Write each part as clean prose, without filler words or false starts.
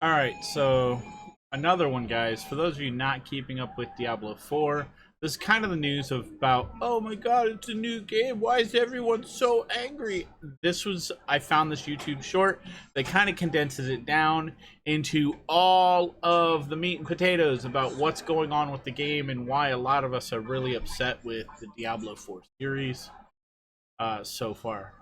All right, so another one, guys. For those of you not keeping up with Diablo 4, this is kind of the news about, oh my god, it's a new game. Why is everyone so angry? I found this YouTube short that kind of condenses it down into all of the meat and potatoes about what's going on with the game and why a lot of us are really upset with the Diablo 4 series so far.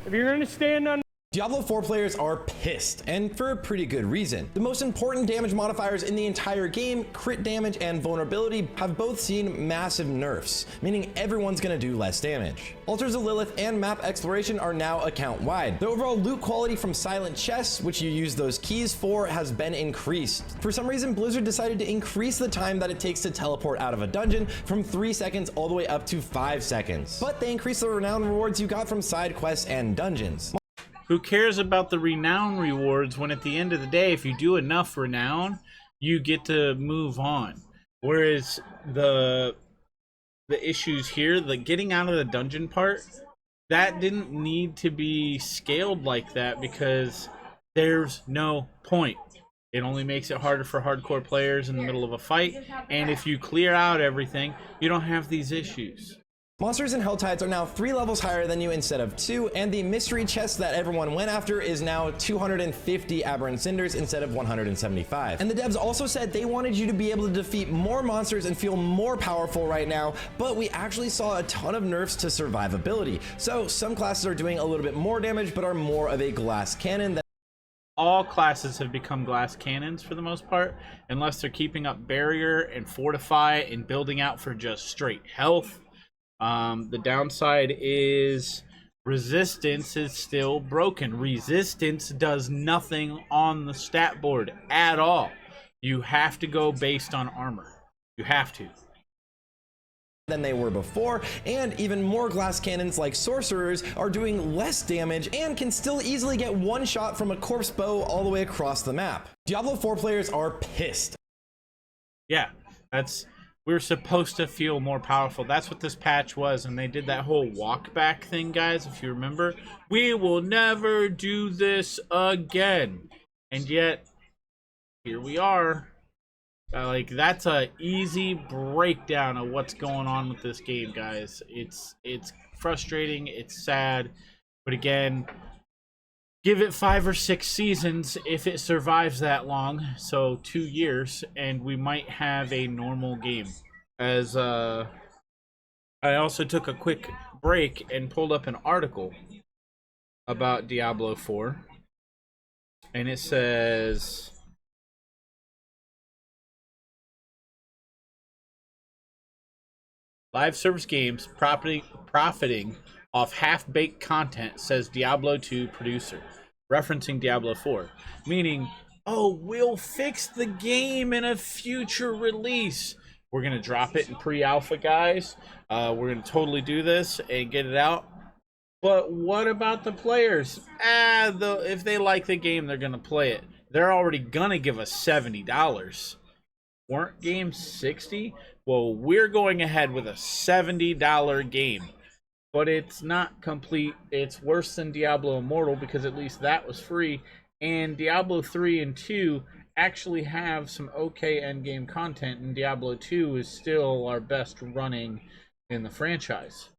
If you're going to stand on Diablo 4 players are pissed, and for a pretty good reason. The most important damage modifiers in the entire game, crit damage and vulnerability, have both seen massive nerfs, meaning everyone's gonna do less damage. Altars of Lilith and map exploration are now account-wide. The overall loot quality from silent chests, which you use those keys for, has been increased. For some reason, Blizzard decided to increase the time that it takes to teleport out of a dungeon from 3 seconds all the way up to 5 seconds. But they increased the renown rewards you got from side quests and dungeons. Who cares about the renown rewards when at the end of the day, if you do enough renown, you get to move on? Whereas the issues here, the getting out of the dungeon part, that didn't need to be scaled like that because there's no point. It only makes it harder for hardcore players in the middle of a fight, and if you clear out everything, you don't have these issues. Monsters and Helltides are now 3 levels higher than you instead of 2, and the mystery chest that everyone went after is now 250 Aberrant Cinders instead of 175. And the devs also said they wanted you to be able to defeat more monsters and feel more powerful right now, but we actually saw a ton of nerfs to survivability. So some classes are doing a little bit more damage, but are more of a glass cannon. All classes have become glass cannons for the most part, unless they're keeping up barrier and fortify and building out for just straight health. The downside is resistance is still broken. Resistance does nothing on the stat board at all. You have to go based on armor. You have to. Than they were before, and even more glass cannons like sorcerers are doing less damage and can still easily get one shot from a corpse bow all the way across the map. Diablo 4 players are pissed. Yeah, we're supposed to feel more powerful. That's what this patch was, and they did that whole walk back thing, guys, if you remember. We will never do this again. And yet, here we are. Like, that's a easy breakdown of what's going on with this game, guys. It's frustrating, it's sad, but again, give it 5 or 6 seasons if it survives that long, so 2 years, and we might have a normal game. As I also took a quick break and pulled up an article about Diablo 4, and it says, live service games profiting off half-baked content, says Diablo 2 producer, referencing Diablo 4, meaning, oh, we'll fix the game in a future release. We're going to drop it in pre-alpha, guys. We're going to totally do this and get it out. But what about the players? If they like the game, they're going to play it. They're already going to give us $70. Weren't games $60? Well, we're going ahead with a $70 game. But it's not complete. It's worse than Diablo Immortal because at least that was free. And Diablo 3 and 2 actually have some okay endgame content, and Diablo 2 is still our best running in the franchise.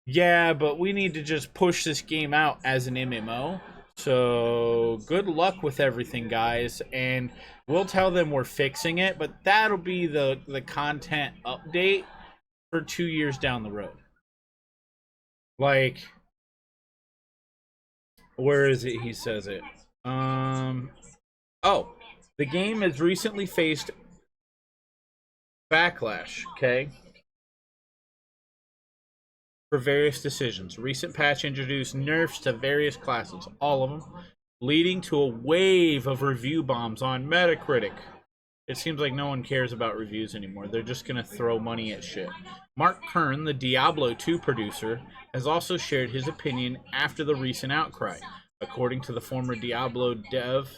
Yeah, but we need to just push this game out as an MMO. So good luck with everything, guys, and we'll tell them we're fixing it, but that'll be the content update for 2 years down the road. Like, where is it? He says it. Oh, the game has recently faced backlash, okay, for various decisions. Recent patch introduced nerfs to various classes, all of them, leading to a wave of review bombs on Metacritic. It seems like no one cares about reviews anymore. They're just going to throw money at shit. Mark Kern, the Diablo 2 producer, has also shared his opinion after the recent outcry. According to the former Diablo dev,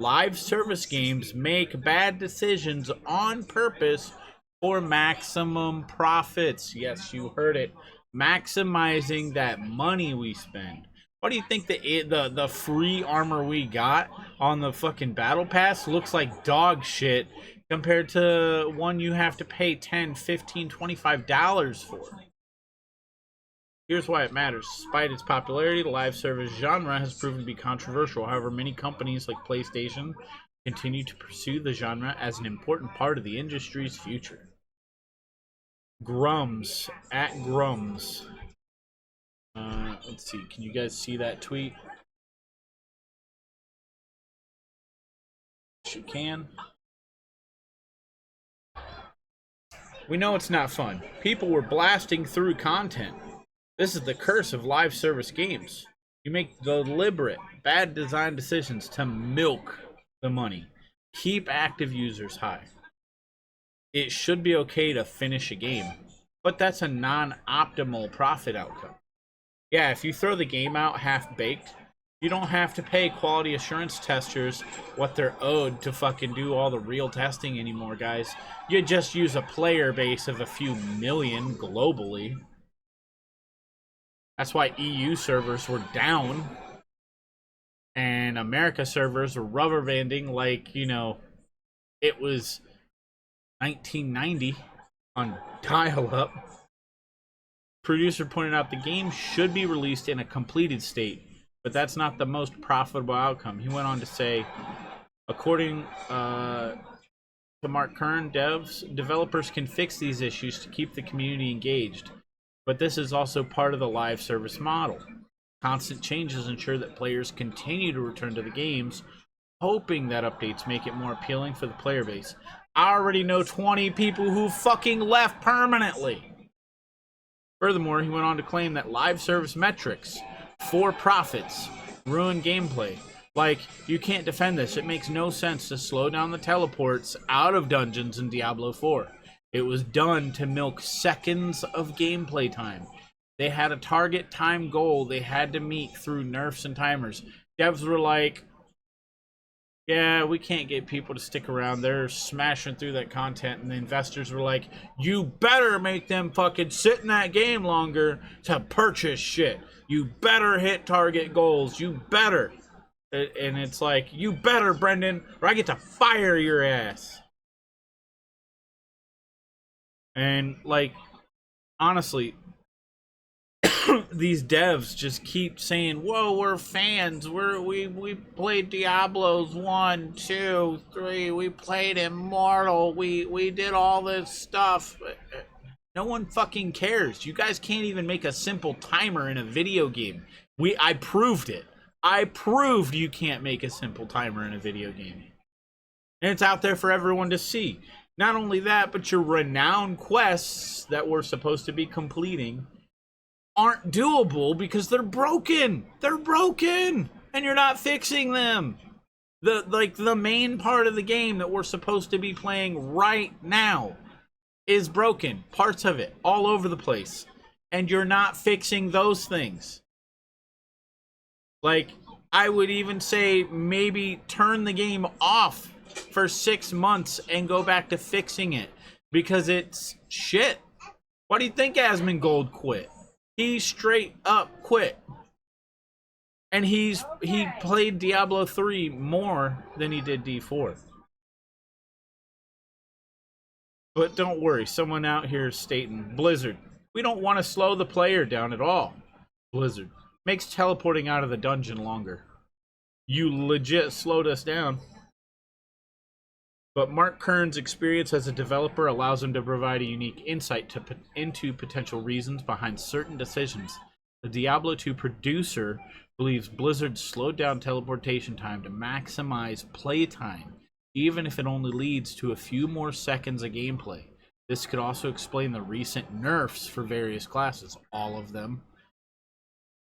live service games make bad decisions on purpose for maximum profits. Yes, you heard it. Maximizing that money we spend. Why do you think the free armor we got on the fucking battle pass looks like dog shit compared to one you have to pay $10, $15, $25 for? Here's why it matters. Despite its popularity, the live service genre has proven to be controversial. However, many companies like PlayStation continue to pursue the genre as an important part of the industry's future. Grums, at Grums. Let's see, can you guys see that tweet? Yes, you can. We know it's not fun. People were blasting through content. This is the curse of live service games. You make deliberate, bad design decisions to milk the money. Keep active users high. It should be okay to finish a game, but that's a non-optimal profit outcome. Yeah, if you throw the game out half-baked, you don't have to pay quality assurance testers what they're owed to fucking do all the real testing anymore, guys. You just use a player base of a few million globally. That's why EU servers were down and America servers were rubber banding like, you know, it was 1990 on dial-up. Producer pointed out the game should be released in a completed state, but that's not the most profitable outcome. He went on to say, according to Mark Kern, developers can fix these issues to keep the community engaged. But this is also part of the live service model. Constant changes ensure that players continue to return to the games, hoping that updates make it more appealing for the player base. I already know 20 people who fucking left permanently. Furthermore, he went on to claim that live service metrics for profits ruin gameplay. Like, you can't defend this. It makes no sense to slow down the teleports out of dungeons in Diablo 4. It was done to milk seconds of gameplay time. They had a target time goal they had to meet through nerfs and timers. Devs were like, yeah, we can't get people to stick around. They're smashing through that content. And the investors were like, you better make them fucking sit in that game longer to purchase shit. You better hit target goals. You better. And it's like, you better, Brendan, or I get to fire your ass. And, like, honestly, these devs just keep saying, whoa, we're fans. We played Diablos 1, 2, 3. We played Immortal. We did all this stuff. No one fucking cares. You guys can't even make a simple timer in a video game. I proved it. I proved you can't make a simple timer in a video game. And it's out there for everyone to see. Not only that, but your renowned quests that we're supposed to be completing aren't doable because they're broken. They're broken, and you're not fixing them. The main part of the game that we're supposed to be playing right now is broken. Parts of it all over the place, and you're not fixing those things. Like, I would even say maybe turn the game off for 6 months and go back to fixing it because it's shit. Why do you think Asmongold quit? He straight up quit. And he played Diablo 3 more than he did D4. But don't worry, someone out here is stating, Blizzard, we don't want to slow the player down at all. Blizzard, makes teleporting out of the dungeon longer. You legit slowed us down. But Mark Kern's experience as a developer allows him to provide a unique insight into potential reasons behind certain decisions. The Diablo 2 producer believes Blizzard slowed down teleportation time to maximize playtime, even if it only leads to a few more seconds of gameplay. This could also explain the recent nerfs for various classes, all of them.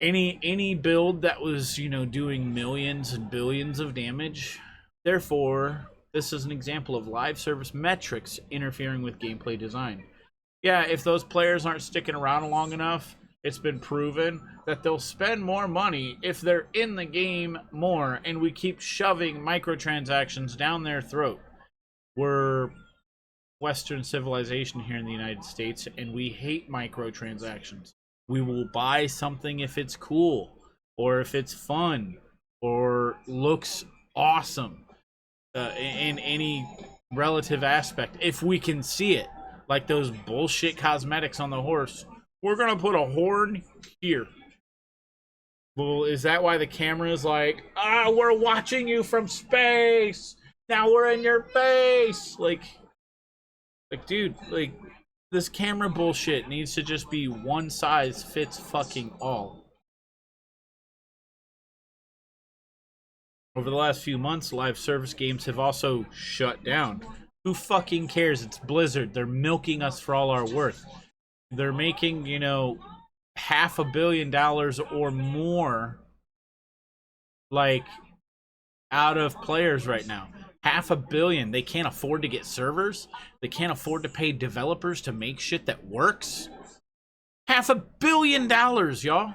Any build that was, doing millions and billions of damage. Therefore, this is an example of live service metrics interfering with gameplay design. Yeah, if those players aren't sticking around long enough, it's been proven that they'll spend more money if they're in the game more, and we keep shoving microtransactions down their throat. We're Western civilization here in the United States, and we hate microtransactions. We will buy something if it's cool. or if it's fun or looks awesome in any relative aspect, if we can see it, like those bullshit cosmetics on the horse. We're gonna put a horn here. Well, is that why the camera is like, we're watching you from space. Now we're in your face. Like, dude, like, this camera bullshit needs to just be one size fits fucking all. Over the last few months, live service games have also shut down. Who fucking cares? It's Blizzard. They're milking us for all our worth. They're making, $500 million or more, like, out of players right now. $500 million. They can't afford to get servers. They can't afford to pay developers to make shit that works. $500 million, y'all.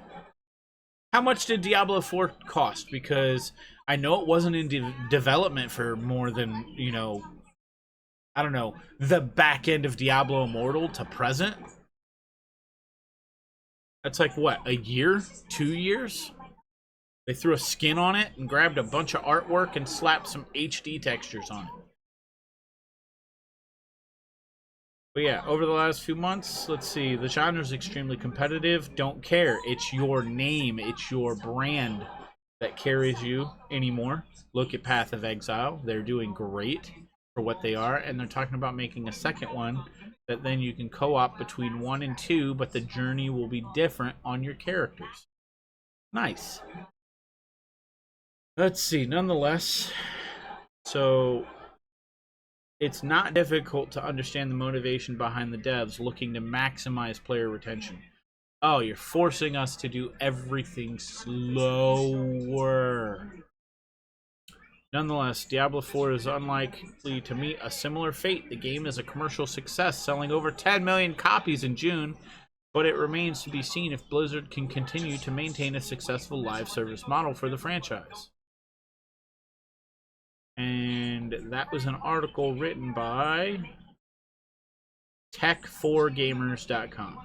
How much did Diablo 4 cost? Because I know it wasn't in development for more than, I don't know, the back end of Diablo Immortal to present. That's like, what, a year? 2 years? They threw a skin on it and grabbed a bunch of artwork and slapped some HD textures on it. But yeah, over the last few months, let's see, the genre is extremely competitive. Don't care. It's your name. It's your brand that carries you anymore. Look at Path of Exile. They're doing great for what they are, and they're talking about making a second one that then you can co-op between 1 and 2, but the journey will be different on your characters. Nice. Let's see, nonetheless, so it's not difficult to understand the motivation behind the devs looking to maximize player retention. Oh, you're forcing us to do everything slower. Nonetheless, Diablo 4 is unlikely to meet a similar fate. The game is a commercial success, selling over 10 million copies in June, but it remains to be seen if Blizzard can continue to maintain a successful live service model for the franchise. And that was an article written by tech4gamers.com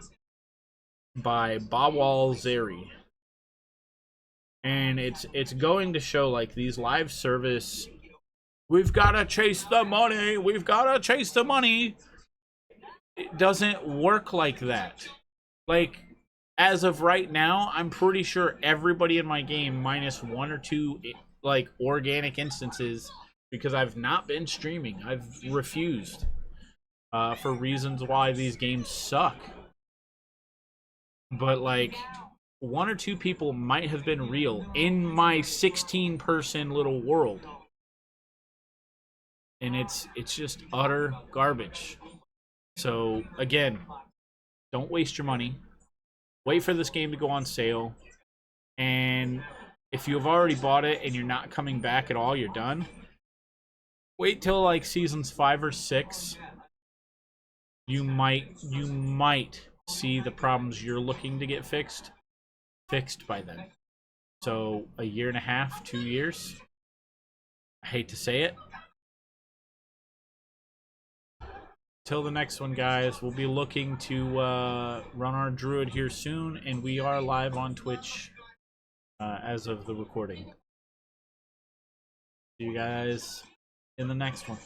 by Bawal Zeri. And it's going to show, like, these live service, we've got to chase the money, we've got to chase the money. It doesn't work like that. Like, as of right now, I'm pretty sure everybody in my game, minus 1 or 2 like organic instances, because I've not been streaming. I've refused for reasons why these games suck. But like, 1 or 2 people might have been real in my 16-person little world, and it's just utter garbage. So again, don't waste your money. Wait for this game to go on sale, and if you have already bought it and you're not coming back at all, you're done. Wait till like seasons 5 or 6. You might see the problems you're looking to get fixed by then. So a year and a half, 2 years. I hate to say it. Till the next one, guys. We'll be looking to run our druid here soon, and we are live on Twitch as of the recording. See you guys in the next one.